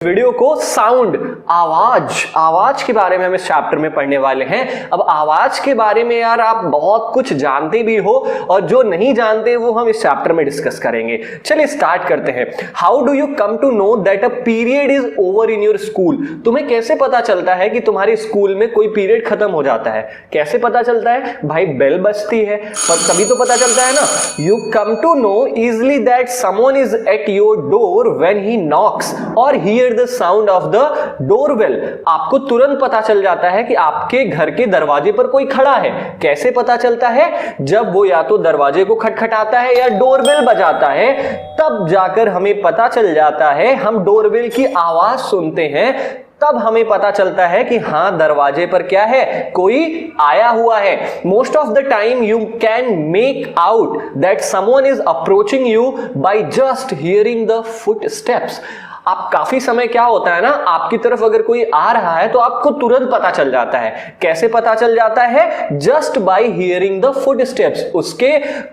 Video को sound आवाज के बारे में हम इस चैप्टर में पढ़ने वाले हैं। अब आवाज के बारे में यार आप बहुत कुछ जानते भी हो और जो नहीं जानते वो हम इस चैप्टर में डिस्कस करेंगे। चलिए स्टार्ट करते हैं। How do you come to know that a period is over in your school? तुम्हें कैसे पता चलता है कि तुम्हारे स्कूल में कोई पीरियड खत्म हो जाता है? कैसे पता चलता है भाई? बेल बजती है पर तभी तो पता चलता है ना। You come to know easily that someone is at your door when he knocks और hear the sound of the doorbell. आपको तुरंत पता चल जाता है कि आपके घर के दरवाजे पर कोई खड़ा है। कैसे पता चलता है? जब वो या तो दरवाजे को खटखटाता है या डोरबेल बजाता है, तब जाकर हमें पता चल जाता है। हम डोरबेल की आवाज सुनते हैं तब हमें पता चलता है कि हाँ दरवाजे पर क्या है, कोई आया हुआ है। Most of the time you can make out that someone is approaching you by just hearing the foot steps. आप काफी समय क्या होता है ना, आपकी तरफ अगर कोई आ रहा है तो आपको तुरंत पता चल जाता है। कैसे पता चल जाता है? Just by hearing the foot steps. उसके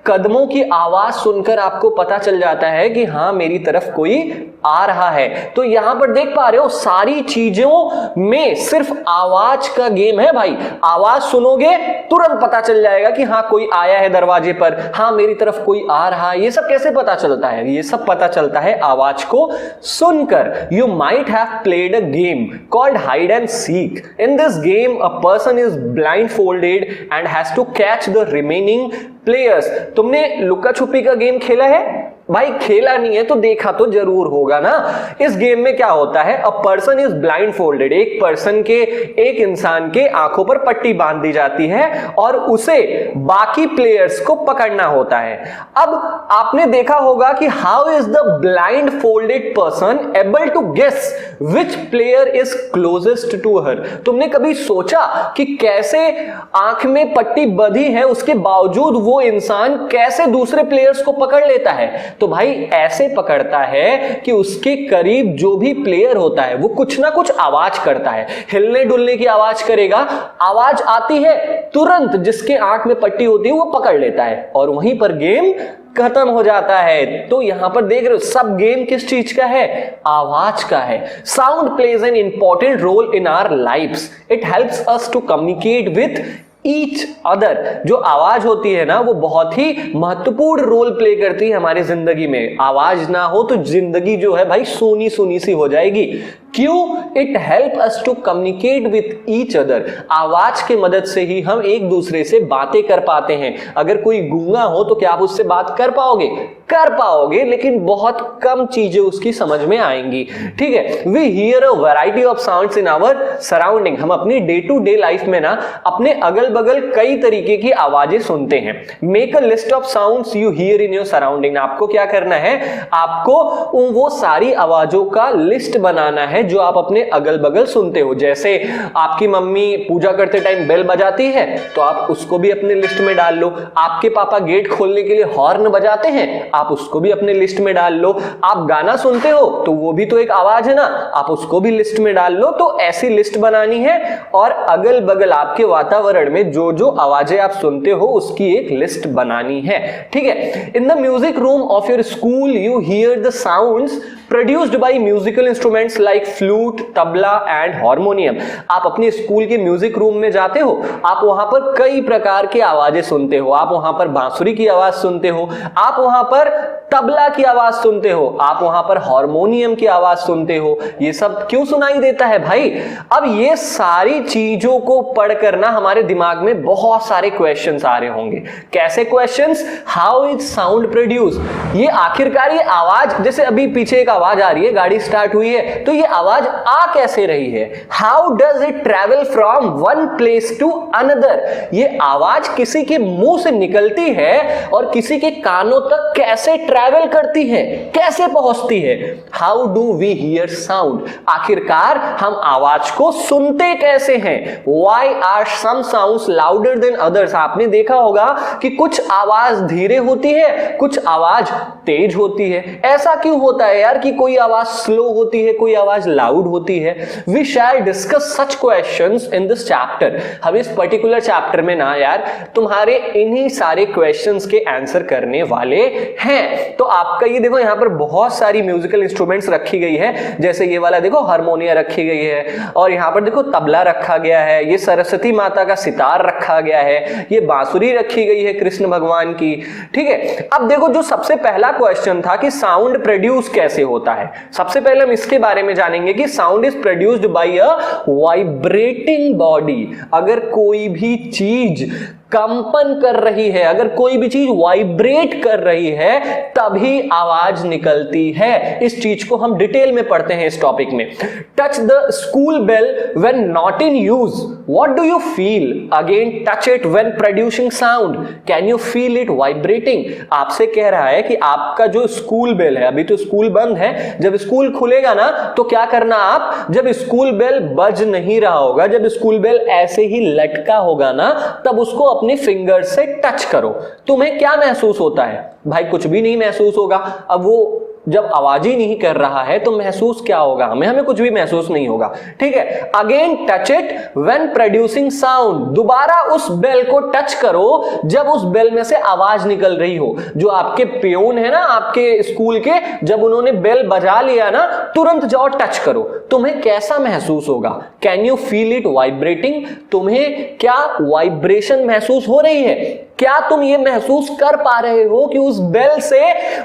कदमों की आवाज सुनकर आपको पता चल जाता है कि हाँ मेरी तरफ कोई आ रहा है। तो यहां पर देख पा रहे हो सारी चीजों में सिर्फ आवाज का गेम है भाई। आवाज सुनोगे तुरंत पता चल जाएगा कि हाँ कोई आया है दरवाजे पर, हाँ मेरी तरफ कोई आ रहा है। ये सब कैसे पता चलता है? ये सब पता चलता है आवाज को सुनकर। You might have played a game called hide and seek. In this game, a person is blindfolded and has to catch the remaining players. तुमने लुका छुपी का गेम खेला है? भाई खेला नहीं है तो देखा तो जरूर होगा ना। इस गेम में क्या होता है? A person is blind folded. एक इंसान के आंखों पर पट्टी बांध दी जाती है और उसे बाकी प्लेयर्स को पकड़ना होता है। अब आपने देखा होगा कि how is the blindfolded person able to guess which player is closest to her? तुमने कभी सोचा कि कैसे आंख में पट्टी बंधी है उसके बावजूद वो इंसान कैसे दूसरे प्लेयर्स को पकड़ लेता है? तो भाई ऐसे पकड़ता है कि उसके करीब जो भी प्लेयर होता है वो कुछ ना कुछ आवाज करता है, हिलने डुलने की आवाज करेगा। आवाज आती है तुरंत जिसके आंख में पट्टी होती है वो पकड़ लेता है और वहीं पर गेम खत्म हो जाता है। तो यहां पर देख रहे हो सब गेम किस चीज का है? आवाज का है। Sound plays an important role in our lives. It helps us to communicate with each other. जो आवाज होती है ना वो बहुत ही महत्वपूर्ण रोल प्ले करती है हमारी जिंदगी में। आवाज ना हो तो जिंदगी जो है भाई सूनी सूनी सी हो जाएगी। क्यों? It help us to communicate with each other. आवाज की मदद से ही हम एक दूसरे से बातें कर पाते हैं। अगर कोई गूंगा हो तो क्या आप उससे बात कर पाओगे? कर पाओगे, लेकिन बहुत कम चीजें उसकी समझ में आएंगी। ठीक है। We hear a variety of sounds in our surrounding. हम अपनी डे टू डे लाइफ में ना अपने अगल बगल कई तरीके की आवाजें सुनते हैं। Make a list of sounds you here in your surrounding. आपको क्या करना है? आपको वो सारी आवाजों का लिस्ट बनाना है जो आप अपने अगल बगल सुनते हो। जैसे आपकी मम्मी पूजा करते टाइम बेल बजाती है तो आप उसको भी अपने लिस्ट में डाल लो। आपके पापा गेट खोलने के लिए हॉर्न बजाते हैं, आप उसको भी अपने लिस्ट में डाल लो। आप गाना सुनते हो तो वो भी तो एक आवाज है ना, आप उसको भी लिस्ट में डाल लो। तो ऐसी लिस्ट बनानी है और अगल बगल आपके वातावरण में जो जो आवाजें आप सुनते हो उसकी एक लिस्ट बनानी है। ठीक है। In the music room of your school you here the sounds produced by musical instruments like flute, tabla and harmonium. आप अपने स्कूल के म्यूजिक रूम में जाते हो, आप वहां पर कई प्रकार की आवाजें सुनते हो। आप वहां पर बांसुरी की आवाज सुनते हो, आप वहां पर तबला की आवाज सुनते हो, आप वहां पर हारमोनियम की आवाज सुनते हो। ये सब क्यों सुनाई देता है भाई? अब ये सारी चीजों को पढ़कर ना हमारे दिमाग में बहुत सारे क्वेश्चंस आ रहे होंगे। कैसे questions? How is sound produce? ये आखिरकार ये आवाज, जैसे अभी पीछे एक आवाज आ रही है, गाड़ी स्टार्ट हुई है, तो ये आवाज आ कैसे रही है? How does it travel from one place to another? ये आवाज किसी के मुंह से निकलती है और किसी के कानों तक कैसे ट्रैवल करती है, कैसे पहुंचती है? How do we hear sound? आखिरकार हम आवाज को सुनते कैसे हैं? Why are some sounds louder than others? आपने देखा होगा कि कुछ आवाज धीरे होती है, कुछ आवाज तेज होती है। ऐसा क्यों होता है यार कि कोई आवाज स्लो होती है, कोई आवाज लाउड होती है? We shall discuss such questions in this chapter. हम इस पर्टिकुलर चैप्टर में ना यार तुम्हारे इन्हीं सारे क्वेश्चंस के आंसर करने वाले हैं। तो आपका ये देखो यहाँ पर बहुत सारी म्यूजिकल इंस्ट्रूमेंट्स रखी गई है, जैसे ये वाला देखो हारमोनिया रखी गई है, और यहाँ पर देखो तबला रखा गया है, ये सरस्वती माता का सितार रखा गया है, ये बांसुरी रखी गई है कृष्ण भगवान की। ठीक है, अब देखो जो सबसे पहला क्वेश्चन था कि साउंड प्रोड्यूस कैसे होता है, सबसे पहले हम इसके बारे में जानेंगे कि sound is produced by a vibrating body. अगर कोई भी चीज कंपन कर रही है, अगर कोई भी चीज वाइब्रेट कर रही है, तभी आवाज निकलती है। इस चीज को हम डिटेल में पढ़ते हैं इस टॉपिक में। Touch the school bell when not in use, what do you feel? Again touch it when producing sound, can you feel it vibrating? आपसे कह रहा है कि आपका जो स्कूल बेल है, अभी तो स्कूल बंद है, जब स्कूल खुलेगा ना तो क्या करना, आप जब स्कूल बेल बज नहीं रहा होगा, जब स्कूल बेल ऐसे ही लटका होगा ना, तब उसको अपने फिंगर से टच करो। तुम्हें क्या महसूस होता है? भाई कुछ भी नहीं महसूस होगा। अब वो जब आवाज ही नहीं कर रहा है तो महसूस क्या होगा? हमें कुछ भी महसूस नहीं होगा। ठीक है, again touch it when producing sound, दोबारा उस बेल को टच करो जब उस बेल में से आवाज निकल रही हो। जो आपके पियून है ना आपके स्कूल के, जब उन्होंने बेल बजा लिया ना, तुरंत जाओ टच करो, तुम्हें कैसा महसूस होगा? Can you feel it vibrating? तुम्हें क्या वाइब्रेशन महसूस हो रही है? क्या तुम ये महसूस कर पा रहे हो कि उस बेल से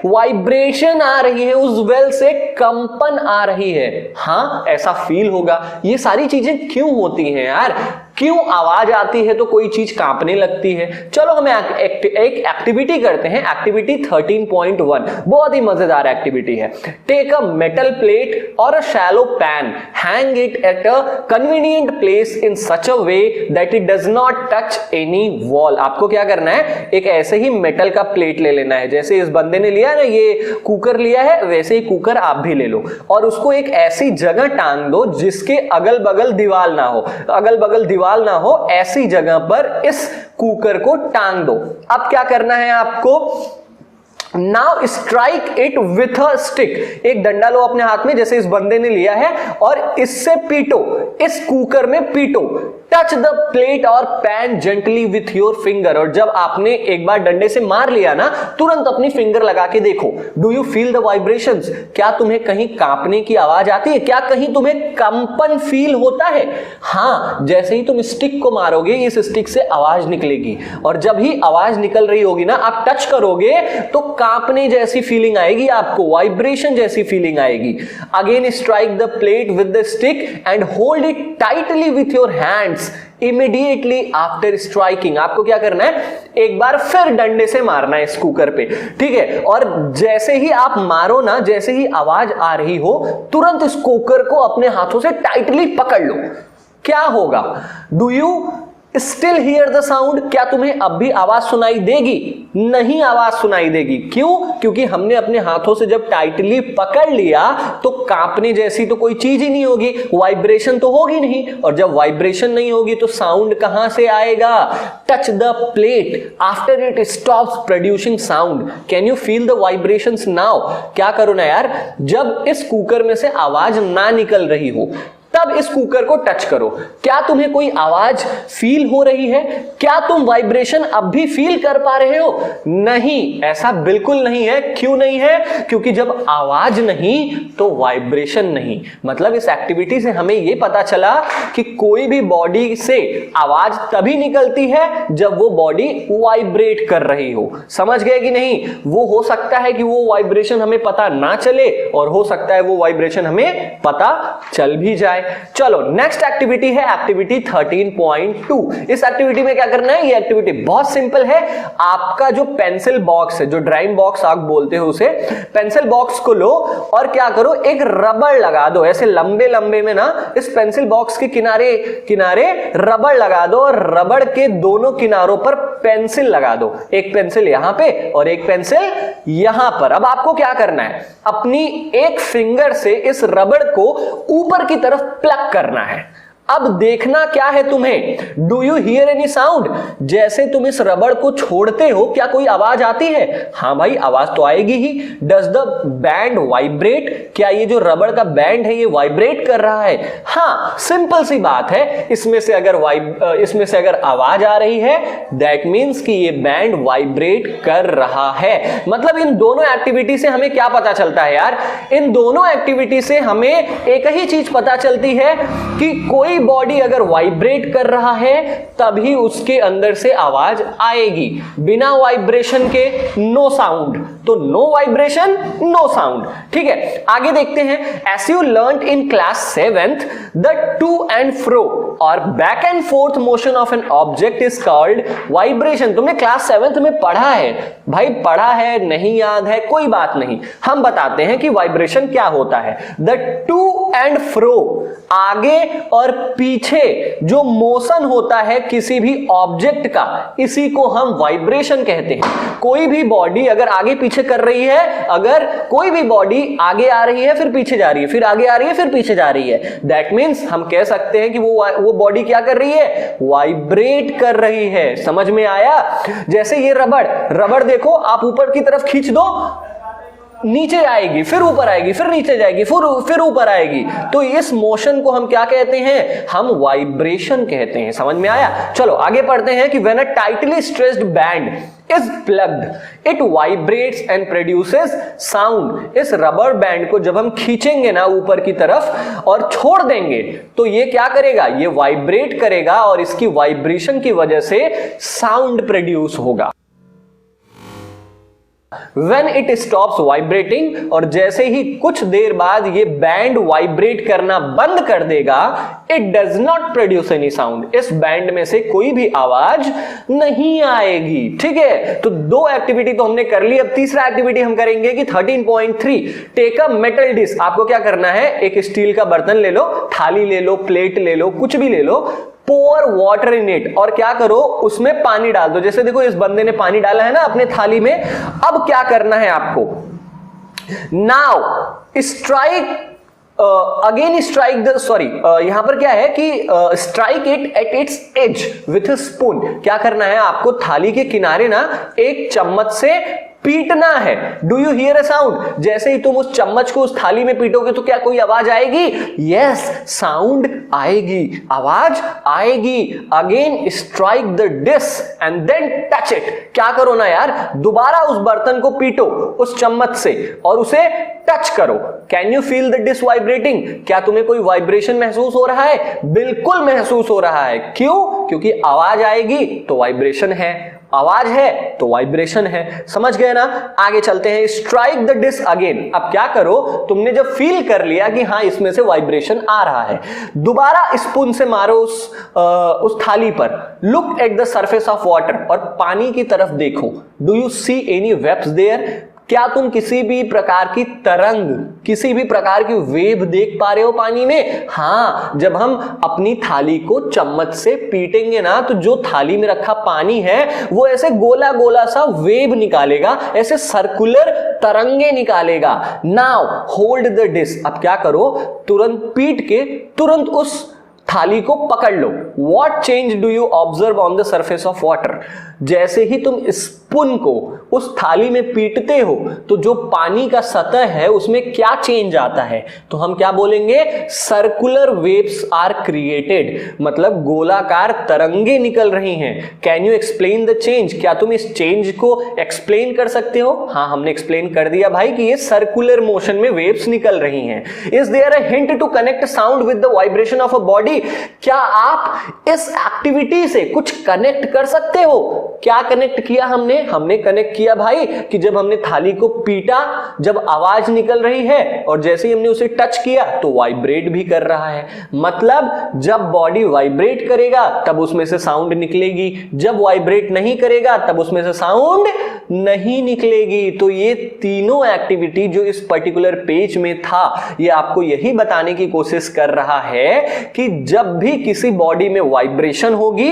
वाइब्रेशन आ रही है, उस बेल से कंपन आ रही है? हाँ, ऐसा फील होगा। ये सारी चीजें क्यों होती हैं यार? क्यों आवाज आती है तो कोई चीज कांपने लगती है? चलो हम एक एक्टिविटी करते हैं, एक्टिविटी 13.1, बहुत ही मजेदार एक्टिविटी है। टेक अ मेटल प्लेट और a shallow pan, hang it at a convenient place in such a way that it does not touch any wall. आपको क्या करना है, एक ऐसे ही मेटल का प्लेट ले लेना है, जैसे इस बंदे ने लिया ना, ये कुकर लिया है, वैसे ही कुकर आप भी ले लो, और उसको एक ऐसी जगह टांग दो जिसके अगल बगल दीवार ना हो, अगल बगल दीवार ना हो, ऐसी जगह पर इस कुकर को टांग दो। अब क्या करना है आपको, now strike it with a stick, एक डंडा लो अपने हाथ में जैसे इस बंदे ने लिया है, और इससे पीटो, इस कुकर में पीटो। टच द प्लेट और pan gently with your finger, और जब आपने एक बार डंडे से मार लिया ना, तुरंत अपनी फिंगर लगा के देखो। Do you feel the vibrations? क्या तुम्हें कहीं कांपने की आवाज आती है? क्या कहीं तुम्हें कंपन फील होता है? हाँ, जैसे ही तुम स्टिक को मारोगे, इस स्टिक से आवाज निकलेगी, और जब ही आवाज निकल रही होगी ना, आप टच करोगे तो कांपने जैसी फीलिंग आएगी आपको, वाइब्रेशन जैसी फीलिंग आएगी। Again strike the plate with the stick and hold it tightly with your hands immediately after striking. आपको क्या करना है, एक बार फिर डंडे से मारना है इस कुकर पे। ठीक है, और जैसे ही आप मारो ना, जैसे ही आवाज आ रही हो, तुरंत इस कुकर को अपने हाथों से टाइटली पकड़ लो। क्या होगा? Do you still here the sound? क्या तुम्हें अब भी आवाज सुनाई देगी? नहीं, आवाज सुनाई देगी। क्यों? क्योंकि हमने अपने हाथों से जब टाइटली पकड़ लिया तो कांपने जैसी तो कोई चीज ही नहीं होगी, वाइब्रेशन तो होगी नहीं, और जब वाइब्रेशन नहीं होगी तो साउंड कहां से आएगा? Touch the plate after it stops producing sound, can you feel the vibrations now? क्या करो ना यार, जब इस कुकर में से आवाज ना निकल रही हो, तब इस कुकर को टच करो। क्या तुम्हें कोई आवाज फील हो रही है? क्या तुम वाइब्रेशन अब भी फील कर पा रहे हो? नहीं, ऐसा बिल्कुल नहीं है। क्यों नहीं है? क्योंकि जब आवाज नहीं तो वाइब्रेशन नहीं। मतलब इस एक्टिविटी से हमें यह पता चला कि कोई भी बॉडी से आवाज तभी निकलती है जब वो बॉडी वाइब्रेट कर रही हो। समझ गए कि नहीं? वो हो सकता है कि वो वाइब्रेशन हमें पता ना चले, और हो सकता है वो वाइब्रेशन हमें पता चल भी जाए। चलो नेक्स्ट एक्टिविटी है एक्टिविटी 13.2। इस एक्टिविटी में क्या करना है? ये एक्टिविटी बहुत सिंपल है। आपका जो पेंसिल बॉक्स है, जो ड्राइंग बॉक्स आप बोलते हो उसे, पेंसिल बॉक्स को लो और क्या करो, एक रबड़ लगा दो ऐसे लंबे लंबे में ना, इस पेंसिल बॉक्स के किनारे किनारे रबड़ लगा दो, और रबड़ के दोनों किनारों पर पेंसिल लगा दो। एक पेंसिल यहां पे और एक पेंसिल यहां पर। अब आपको क्या करना है, अपनी एक फिंगर से इस रबड़ को ऊपर की तरफ प्लग करना है। अब देखना क्या है तुम्हें, do you here any sound, जैसे तुम इस रबड़ को छोड़ते हो क्या कोई आवाज आती है? हाँ भाई आवाज तो आएगी ही। डज द बैंड वाइब्रेट, क्या ये जो रबड़ का बैंड है ये वाइब्रेट कर रहा है? हाँ, सिंपल सी बात है, इसमें से अगर आवाज आ रही है दैट मीन्स कि ये बैंड वाइब्रेट कर रहा है। मतलब इन दोनों एक्टिविटी से हमें क्या पता चलता है यार? इन दोनों एक्टिविटी से हमें एक ही चीज पता चलती है कि कोई बॉडी अगर वाइब्रेट कर रहा है तभी उसके अंदर से आवाज आएगी, बिना वाइब्रेशन के नो साउंड। तो नो वाइब्रेशन नो साउंड। ठीक है, आगे देखते हैं। As you learn in class 7th the to and fro और back and forth motion of an object is called vibration. तुमने क्लास 7th में पढ़ा है भाई, पढ़ा है, नहीं याद है, कोई बात नहीं, हम बताते हैं कि वाइब्रेशन क्या होता है। द टू एंड फ्रो, आगे और पीछे जो मोशन होता है किसी भी ऑब्जेक्ट का, इसी को हम वाइब्रेशन कहते हैं। कोई भी बॉडी अगर आगे पीछे कर रही है, अगर कोई भी बॉडी आगे आ रही है फिर पीछे जा रही है, फिर आगे आ रही है फिर पीछे जा रही है, दैट मीन्स हम कह सकते हैं कि वो बॉडी क्या कर रही है? वाइब्रेट कर रही है। समझ में आया? जैसे ये रबड़ देखो, आप ऊपर की तरफ खींच दो, नीचे आएगी, फिर ऊपर आएगी, फिर नीचे जाएगी, फिर ऊपर आएगी। तो इस मोशन को हम क्या कहते हैं? हम वाइब्रेशन कहते हैं। समझ में आया? चलो आगे पढ़ते हैं कि when a tightly stretched band is plucked it vibrates and produces sound. इस रबर बैंड को जब हम खींचेंगे ना ऊपर की तरफ और छोड़ देंगे तो ये क्या करेगा? ये वाइब्रेट करेगा और इसकी वाइब्रेशन की वजह से साउंड प्रोड्यूस होगा। When it stops vibrating, और जैसे ही कुछ देर बाद ये बैंड वाइब्रेट करना बंद कर देगा, it does not produce any sound। इस बैंड में से कोई भी आवाज नहीं आएगी। ठीक है, तो दो एक्टिविटी तो हमने कर ली। अब तीसरा एक्टिविटी हम करेंगे कि 13.3 टेक अ मेटल डिश। आपको क्या करना है? एक स्टील का बर्तन ले लो, थाली ले लो, प्लेट ले लो, कुछ भी ले लो, पोर वाटर इन इट, और क्या करो? उसमें पानी डाल दो। जैसे देखो इस बंदे ने पानी डाला है ना अपने थाली में। अब क्या करना है आपको? Now strike again strike the यहां पर क्या है कि strike it at its edge with a spoon. क्या करना है आपको? थाली के किनारे ना एक चम्मच से पीटना है। Do you here a sound? जैसे ही तुम उस चम्मच को उस थाली में पीटोगे तो क्या कोई आवाज आएगी? यस, साउंड आएगी, आवाज आएगी। Again strike the dish and then touch it. क्या करो ना यार, दोबारा उस बर्तन को पीटो उस चम्मच से और उसे टच करो। Can you feel the dish vibrating? क्या तुम्हें कोई वाइब्रेशन महसूस हो रहा है? बिल्कुल महसूस हो रहा है। क्यों? क्योंकि आवाज आएगी तो वाइब्रेशन है, आवाज है तो वाइब्रेशन है। समझ गए ना? आगे चलते हैं। Strike the dish again. अब क्या करो? तुमने जब फील कर लिया कि हाँ इसमें से वाइब्रेशन आ रहा है, दोबारा स्पून से मारो उस थाली पर। Look at the surface of water, और पानी की तरफ देखो। Do you see any waves there? क्या तुम किसी भी प्रकार की तरंग, किसी भी प्रकार की वेव देख पा रहे हो पानी में? हाँ, जब हम अपनी थाली को चम्मच से पीटेंगे ना तो जो थाली में रखा पानी है वो ऐसे गोला गोला सा वेव निकालेगा, ऐसे सर्कुलर तरंगे निकालेगा। Now hold the dish. अब क्या करो? तुरंत पीट के तुरंत उस थाली को पकड़ लो। What change do you observe on the surface of water? जैसे ही तुम स्पून को उस थाली में पीटते हो तो जो पानी का सतह है उसमें क्या चेंज आता है? तो हम क्या बोलेंगे? सर्कुलर वेव्स आर क्रिएटेड, मतलब गोलाकार तरंगे निकल रही हैं। Can you explain the change? क्या तुम इस चेंज को एक्सप्लेन कर सकते हो? हाँ, हमने एक्सप्लेन कर दिया भाई कि ये सर्कुलर मोशन में वेव्स निकल रही हैं। Is there a hint to connect sound with the vibration of a body? क्या आप इस एक्टिविटी से कुछ कनेक्ट कर सकते हो? क्या कनेक्ट किया हमने? हमने कनेक्ट किया भाई कि जब हमने थाली को पीटा, जब आवाज निकल रही है और जैसे ही हमने उसे टच किया तो वाइब्रेट भी कर रहा है। मतलब जब बॉडी वाइब्रेट करेगा तब उसमें से साउंड निकलेगी, जब वाइब्रेट नहीं करेगा तब उसमें से साउंड नहीं निकलेगी। तो ये तीनों एक्टिविटी जो इस पर्टिकुलर पेज में था, ये आपको यही बताने की कोशिश कर रहा है कि जब भी किसी बॉडी में वाइब्रेशन होगी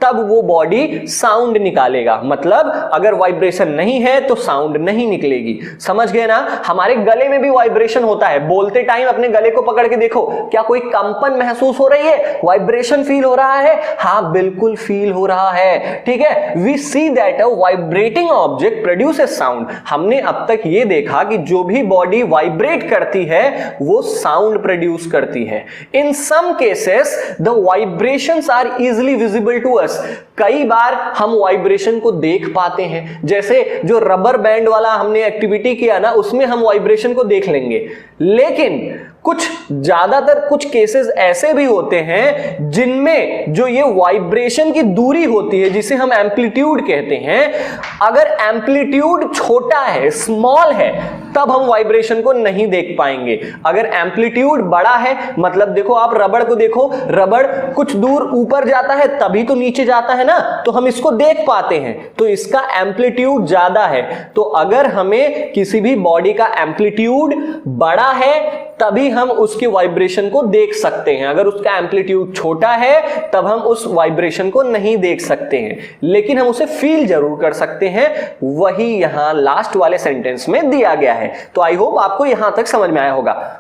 तब वो बॉडी साउंड निकालेगा। मतलब अगर वाइब्रेशन नहीं है तो साउंड नहीं निकलेगी। समझ गए ना? हमारे गले में भी वाइब्रेशन होता है। बोलते टाइम अपने गले को पकड़ के देखो, क्या कोई कंपन महसूस हो रही है? वाइब्रेशन फील हो रहा है? हाँ, बिल्कुल फील हो रहा है। ठीक है, we see that a vibrating object produces sound. हमने अब तक ये देखा कि जो भी बॉडी वाइब्रेट करती है वो साउंड प्रोड्यूस करती है। In some cases the vibrations are easily visible to us. कई बार हम वाइब्रेशन को देख पाते हैं, जैसे जो रबर बैंड वाला हमने एक्टिविटी किया ना, उसमें हम वाइब्रेशन को देख लेंगे। लेकिन ज्यादातर कुछ केसेस ऐसे भी होते हैं जिनमें जो ये वाइब्रेशन की दूरी होती है, जिसे हम एम्पलीट्यूड कहते हैं, अगर एम्पलीट्यूड छोटा है, स्मॉल है, तब हम वाइब्रेशन को नहीं देख पाएंगे। अगर एम्पलीट्यूड बड़ा है, मतलब देखो आप रबड़ को देखो, रबड़ कुछ दूर ऊपर जाता है तभी तो नीचे जाता है ना, तो हम इसको देख पाते हैं, तो इसका एम्पलीट्यूड ज्यादा है। तो अगर हमें किसी भी बॉडी का एम्पलीट्यूड बड़ा है तभी हम उसके वाइब्रेशन को देख सकते हैं। अगर उसका एम्पलीट्यूड छोटा है तब हम उस वाइब्रेशन को नहीं देख सकते हैं, लेकिन हम उसे फील जरूर कर सकते हैं। वही यहां लास्ट वाले सेंटेंस में दिया गया है। तो आई होप आपको यहां तक समझ में आया होगा।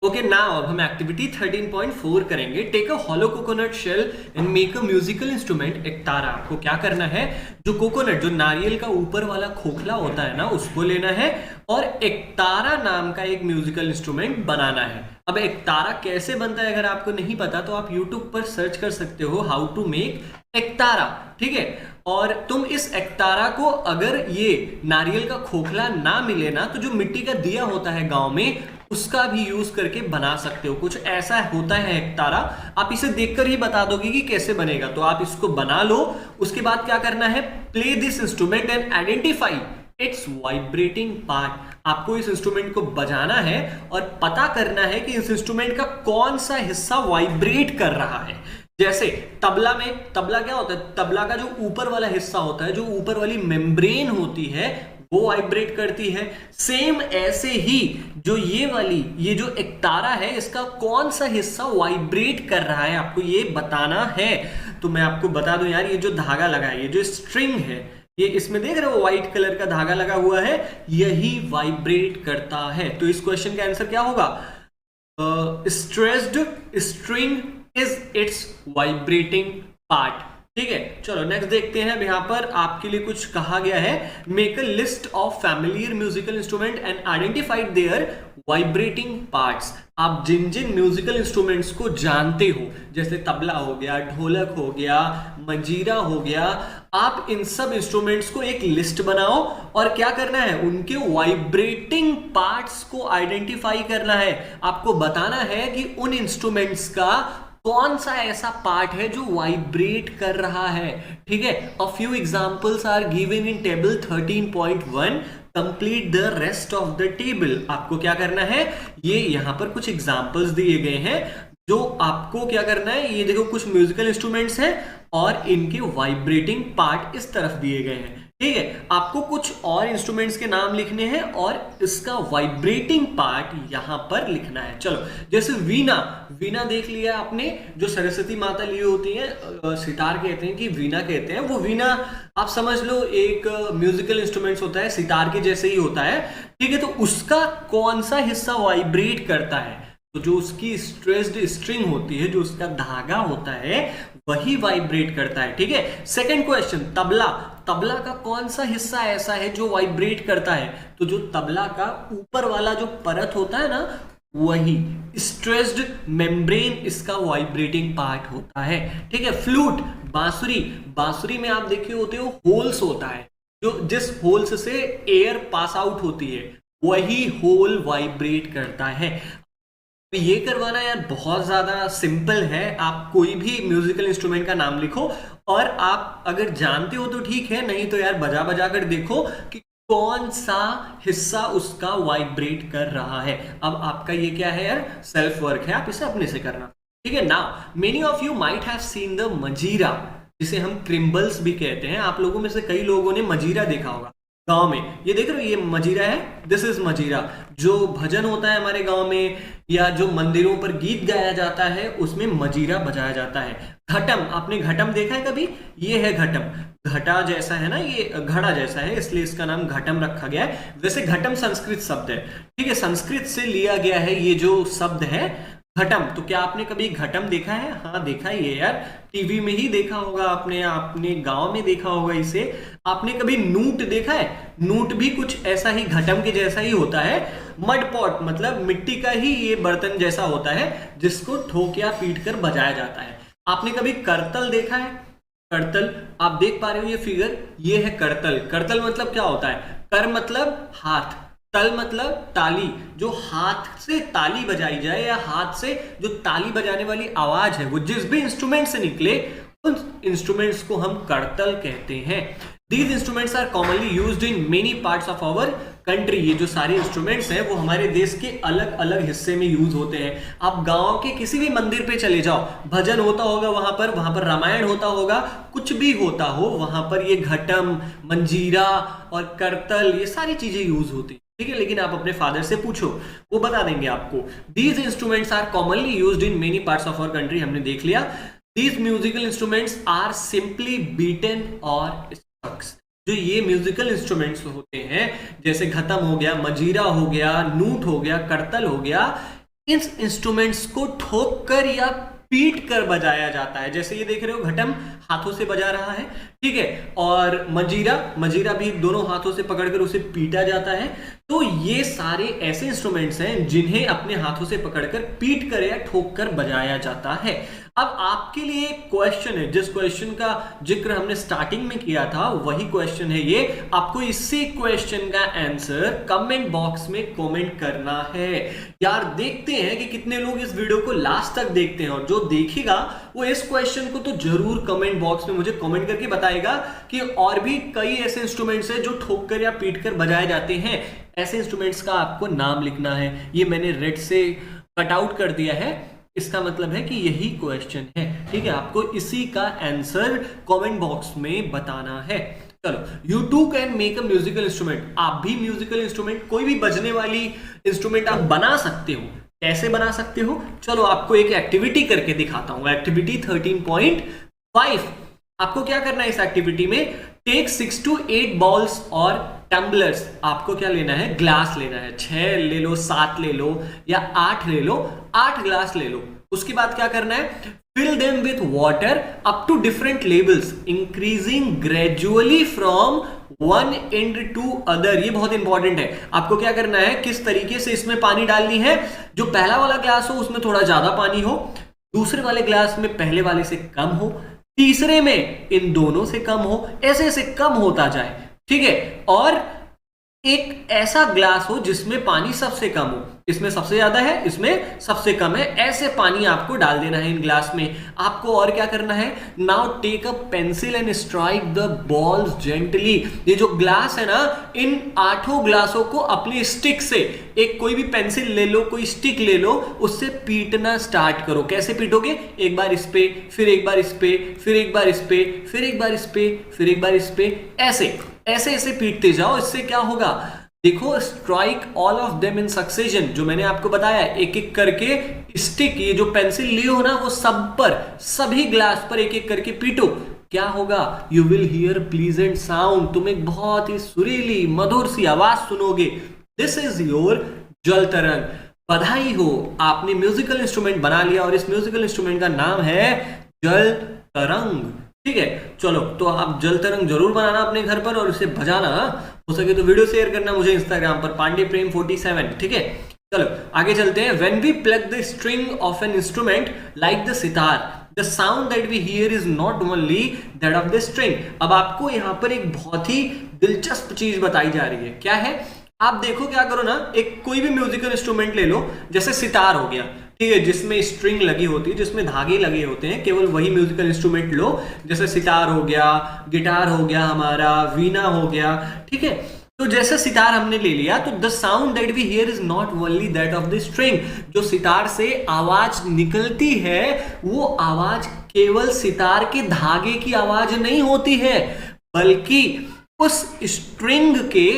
ओके, नाउ अब हम एक्टिविटी 13.4 करेंगे। Take a hollow coconut shell and make a musical instrument. Ektara. आपको क्या करना है, जो कोकोनट, जो नारियल का ऊपर वाला खोखला होता है ना, उसको लेना है और एक तारा नाम का एक म्यूजिकल इंस्ट्रूमेंट बनाना है। अब एक तारा कैसे बनता है अगर आपको नहीं पता तो आप YouTube पर सर्च कर सकते हो, हाउ टू मेक एक तारा। ठीक है, और तुम इस एकतारा को, अगर ये नारियल का खोखला ना मिले ना, तो जो मिट्टी का दिया होता है गांव में, उसका भी यूज करके बना सकते हो। कुछ ऐसा होता है एकतारा, आप इसे देखकर ही बता दोगे कि कैसे बनेगा। तो आप इसको बना लो। उसके बाद क्या करना है, play this instrument and identify it's vibrating part. आपको इस इंस्ट्रूमेंट को बजाना है और पता करना है कि इस इंस्ट्रूमेंट का कौन सा हिस्सा वाइब्रेट कर रहा है। जैसे तबला में, तबला क्या होता है, तबला का जो ऊपर वाला हिस्सा होता है, जो ऊपर वाली मेम्ब्रेन होती है, वो वाइब्रेट करती है। सेम ऐसे ही जो ये जो एकतारा है, इसका कौन सा हिस्सा वाइब्रेट कर रहा है, आपको ये बताना है। तो मैं आपको बता दूं यार, ये जो धागा लगा है, ये जो स्ट्रिंग है, ये इसमें देख रहे हो व्हाइट कलर का धागा लगा हुआ है, यही वाइब्रेट करता है। तो इस क्वेश्चन का आंसर क्या होगा, stressed string is it's vibrating part. ठीक है, चलो नेक्स्ट देखते हैं। यहां पर आपके लिए कुछ कहा गया है, make a list of familiar musical instrument and identified their vibrating parts. आप जिन जिन म्यूजिकल इंस्ट्रूमेंट्स को जानते हो, जैसे तबला हो गया, ढोलक हो गया, मंजीरा हो गया, आप इन सब इंस्ट्रूमेंट्स को एक लिस्ट बनाओ और क्या करना है, उनके वाइब्रेटिंग पार्ट्स को आइडेंटिफाई करना है। आपको बताना है कि उन इंस्ट्रूमेंट्स का कौन सा ऐसा पार्ट है जो वाइब्रेट कर रहा है। ठीक है, a few examples are given in table 13.1, complete the rest of the table. आपको क्या करना है, ये यहां पर कुछ एग्जांपल्स दिए गए हैं जो आपको क्या करना है। ये देखो कुछ म्यूजिकल इंस्ट्रूमेंट्स हैं और इनके वाइब्रेटिंग पार्ट इस तरफ दिए गए हैं। ठीक है, आपको कुछ और इंस्ट्रूमेंट्स के नाम लिखने हैं और इसका वाइब्रेटिंग पार्ट यहां पर लिखना है। चलो, जैसे वीणा, वीणा देख लिया आपने, जो सरस्वती माता ली होती है, सितार कहते हैं कि वीणा कहते हैं, वो वीणा आप समझ लो एक म्यूजिकल इंस्ट्रूमेंट्स होता है, सितार के जैसे ही होता है। ठीक है, तो उसका कौन सा हिस्सा वाइब्रेट करता है, तो जो उसकी स्ट्रेस्ड स्ट्रिंग होती है, जो उसका धागा होता है, वही वाइब्रेट करता है। ठीक है, सेकंड क्वेश्चन, तबला, तबला का कौन सा हिस्सा ऐसा है जो वाइब्रेट करता है, तो जो तबला का ऊपर वाला जो परत होता है ना, वही स्ट्रेस्ड मेम्ब्रेन इसका वाइब्रेटिंग पार्ट होता है। ठीक है, फ्लूट, बांसुरी, बांसुरी में आप देखे होते हो होल्स होता है, जो जिस होल्स से एयर पास आउट होती है, वही होल वाइब्रेट करता है। ये करवाना यार बहुत ज्यादा सिंपल है। आप कोई भी म्यूजिकल इंस्ट्रूमेंट का नाम लिखो और आप अगर जानते हो तो ठीक है, नहीं तो यार बजा बजा कर देखो कि कौन सा हिस्सा उसका वाइब्रेट कर रहा है। अब आपका ये क्या है यार, सेल्फ वर्क है, आप इसे अपने से करना। ठीक है, now many of you might have seen the मंजीरा, जिसे हम क्रिम्बल्स भी कहते हैं। आप लोगों में से कई लोगों ने मंजीरा देखा होगा। गांव में। ये देख रहे हो, ये मजीरा है, दिस इज मजीरा। जो भजन होता है हमारे गांव में या जो मंदिरों पर गीत गाया जाता है उसमें मजीरा बजाया जाता है। घटम, आपने घटम देखा है कभी? ये है घटम, घटा जैसा है ना, ये घड़ा जैसा है, इसलिए इसका नाम घटम रखा गया है। वैसे घटम संस्कृत शब्द है, ठीक है, संस्कृत से लिया गया है ये जो शब्द है घटम। तो क्या आपने कभी घटम देखा है? हाँ देखा ही है यार, टीवी में ही देखा होगा आपने, आपने गांव में देखा होगा इसे। आपने कभी नूट देखा है? नूट भी कुछ ऐसा ही घटम के जैसा ही होता है। मड पॉट मतलब मिट्टी का ही ये बर्तन जैसा होता है जिसको ठोक या पीट कर बजाया जाता है। आपने कभी करतल देखा है? करतल, आप देख पा रहे हो ये फिगर, ये है करतल। करतल मतलब क्या होता है? कर मतलब हाथ, तल मतलब ताली। जो हाथ से ताली बजाई जाए या हाथ से जो ताली बजाने वाली आवाज है वो जिस भी इंस्ट्रूमेंट से निकले उन इंस्ट्रूमेंट्स को हम करतल कहते हैं। These instruments are commonly used in many parts of our country। ये जो सारे इंस्ट्रूमेंट्स हैं वो हमारे देश के अलग अलग हिस्से में यूज होते हैं। आप गांव के किसी भी मंदिर पे चले जाओ, भजन होता होगा वहां पर रामायण होता होगा, कुछ भी होता हो वहां पर ये घटम, मंजीरा और करतल ये सारी चीजें यूज होती है, ठीक है। लेकिन आप अपने फादर से पूछो, वो बता देंगे आपको। These instruments are commonly used in many parts of our country, हमने देख लिया। These musical instruments are simply beaten or जो ये म्यूजिकल इंस्ट्रूमेंट्स होते हैं जैसे घटम हो गया, मजीरा हो गया, नूट हो गया, करतल हो गया, इन इंस्ट्रूमेंट्स को ठोक कर या पीट कर बजाया जाता है। जैसे ये देख रहे हो घटम हाथों से बजा रहा है, ठीक है, और मजीरा भी दोनों हाथों से पकड़कर उसे पीटा जाता है। तो ये सारे ऐसे इंस्ट्रूमेंट्स हैं जिन्हें अपने हाथों से पकड़कर पीट कर या ठोक कर बजाया जाता है। अब आपके लिए एक क्वेश्चन है, जिस क्वेश्चन का जिक्र हमने स्टार्टिंग में किया था वही क्वेश्चन है ये। आपको इसी क्वेश्चन का आंसर कमेंट बॉक्स में कमेंट करना है। यार देखते हैं कि कितने लोग इस वीडियो को लास्ट तक देखते हैं, और जो देखेगा वो इस क्वेश्चन को तो जरूर कमेंट बॉक्स में मुझे कमेंट करके बताएगा कि और भी कई ऐसे इंस्ट्रूमेंट्स हैं जो ठोक कर या पीट कर बजाए जाते हैं। ऐसे इंस्ट्रूमेंट्स का आपको नाम लिखना है। ये मैंने रेड से कट आउट कर दिया है, इसका मतलब है कि यही क्वेश्चन है, ठीक है। आपको इसी का आंसर कमेंट बॉक्स में बताना है। चलो, you too can make a musical instrument. आप भी म्यूजिकल इंस्ट्रूमेंट, कोई भी बजने वाली इंस्ट्रूमेंट आप बना सकते हो। कैसे बना सकते हो? चलो आपको एक एक्टिविटी करके दिखाता हूं। एक्टिविटी 13.5। आपको क्या करना है इस एक्टिविटी में? टेक 6 to 8 बॉल्स और टम्बलर्स। आपको क्या लेना है? ग्लास लेना है। 6 ले लो, 7 ले लो या 8 ले लो, 8 ग्लास ले लो। उसके बाद क्या करना है? Fill them with water up to different levels increasing gradually from one end to other. ये बहुत इंपॉर्टेंट है। आपको क्या करना है, किस तरीके से इसमें पानी डालनी है? जो पहला वाला ग्लास हो उसमें थोड़ा ज्यादा पानी हो, दूसरे वाले ग्लास में पहले वाले से कम हो, तीसरे में इन दोनों से कम हो, ऐसे ऐसे कम होता जाए, ठीक है। और एक ऐसा ग्लास हो जिसमें पानी सबसे कम हो, इसमें सबसे ज्यादा है, इसमें सबसे कम है, ऐसे पानी आपको डाल देना है इन ग्लास में। आपको और क्या करना है? Now take a pencil and strike the bowls gently. ये जो ग्लास है ना, इन 8 ग्लासों को अपनी स्टिक से, एक कोई भी पेंसिल ले लो, कोई स्टिक ले लो, उससे पीटना स्टार्ट करो। कैसे पीटोगे? एक बार इस पे, फिर एक बार इस पे, फिर एक बार इस पे, फिर एक बार इस पे, फिर एक बार इस पे, ऐसे ऐसे ऐसे पीटते जाओ। इससे क्या होगा? देखो, strike all of them in succession. जो मैंने आपको बताया, एक एक करके स्टिक, ये जो पेंसिल लिए हो ना, वो सब पर, सभी ग्लास पर एक एक करके पीटो। क्या होगा? You will hear pleasant sound. तुम एक बहुत ही सुरीली मधुर सी आवाज सुनोगे। दिस इज योर जल तरंग। बधाई हो, आपने म्यूजिकल इंस्ट्रूमेंट बना लिया और इस म्यूजिकल इंस्ट्रूमेंट का नाम है जल तरंग, ठीक है। चलो, तो आप जल तरंग जरूर बनाना अपने घर पर और उसे बजाना। हो सके तो वीडियो शेयर करना मुझे इंस्टाग्राम पर पांडेप्रेम47, ठीक है। चलो आगे चलते हैं। When we pluck the string of an instrument like the sitar, the sound that we hear is not only that of the string. अब आपको यहां पर एक बहुत ही दिलचस्प चीज बताई जा रही है। क्या है? आप देखो, क्या करो ना, एक कोई भी म्यूजिकल इंस्ट्रूमेंट ले लो, जैसे सितार हो गया, ठीक है, जिसमें स्ट्रिंग लगी होती है, जिसमें धागे लगे होते हैं, केवल वही म्यूजिकल इंस्ट्रूमेंट लो। जैसे सितार हो गया, गिटार हो गया, हमारा वीणा हो गया, ठीक है। तो जैसे सितार हमने ले लिया, तो the sound that we hear is not only that of the string. जो सितार से आवाज निकलती है वो आवाज केवल सितार के धागे की आवाज नहीं होती है, बल्कि उस स्ट्रिंग के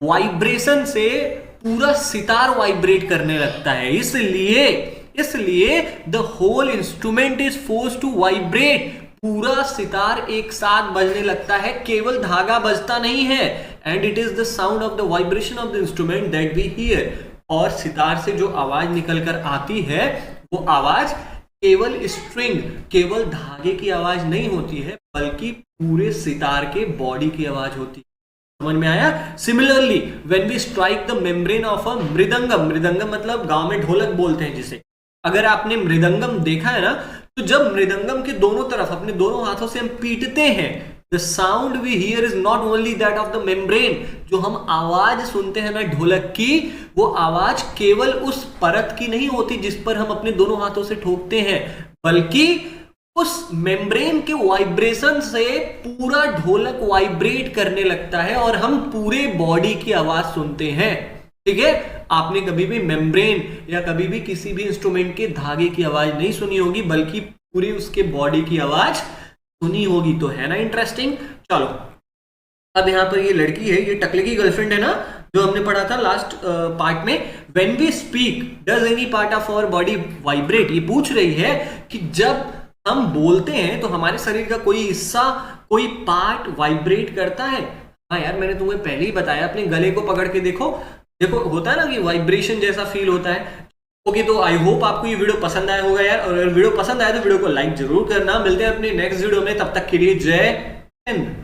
वाइब्रेशन से पूरा सितार वाइब्रेट करने लगता है, इसलिए the whole instrument is force to vibrate, पूरा सितार एक साथ बजने लगता है, केवल धागा बजता नहीं है। And it is the sound of the vibration of the instrument that we hear, और सितार से जो आवाज निकल कर आती है वो आवाज केवल स्ट्रिंग, केवल धागे की आवाज नहीं होती है, बल्कि पूरे सितार के बॉडी की आवाज होती है। समझ में आया? Similarly when we strike the membrane of a mridangam, mridangam मतलब गांव में ढोलक बोलते हैं जिसे, अगर आपने मृदंगम देखा है ना, तो जब मृदंगम के दोनों तरफ अपने दोनों हाथों से हम पीटते हैं, the sound we hear is not only that of the membrane, जो हम आवाज सुनते हैं ना ढोलक की, वो आवाज केवल उस परत की नहीं होती जिस पर हम अपने दोनों हाथों से ठोकते हैं, बल्कि उस मेम्ब्रेन के वाइब्रेशन से पूरा ढोलक वाइब्रेट करने लगता है और हम पूरे बॉडी की आवाज सुनते हैं। ठीक है, आपने कभी भी मेम्ब्रेन या कभी भी किसी भी इंस्ट्रूमेंट के धागे की आवाज नहीं सुनी होगी, बल्कि पूरी उसके बॉडी की आवाज सुनी होगी। तो है ना इंटरेस्टिंग। चलो अब यहां पर ये लड़की है, ये टकले की गर्लफ्रेंड है ना, जो हमने पढ़ा था लास्ट पार्ट में, when we speak does any part of our body vibrate, ये पूछ रही है कि जब हम बोलते हैं तो हमारे शरीर का कोई हिस्सा, कोई पार्ट वाइब्रेट करता है। हाँ यार, मैंने तुम्हें पहले ही बताया, अपने गले को पकड़ के देखो, होता है ना कि वाइब्रेशन जैसा फील होता है। ओके, तो आई होप आपको ये वीडियो पसंद आया होगा यार, और अगर वीडियो पसंद आया तो वीडियो को लाइक जरूर करना। मिलते हैं अपने नेक्स्ट वीडियो में, तब तक के लिए जय हिंद।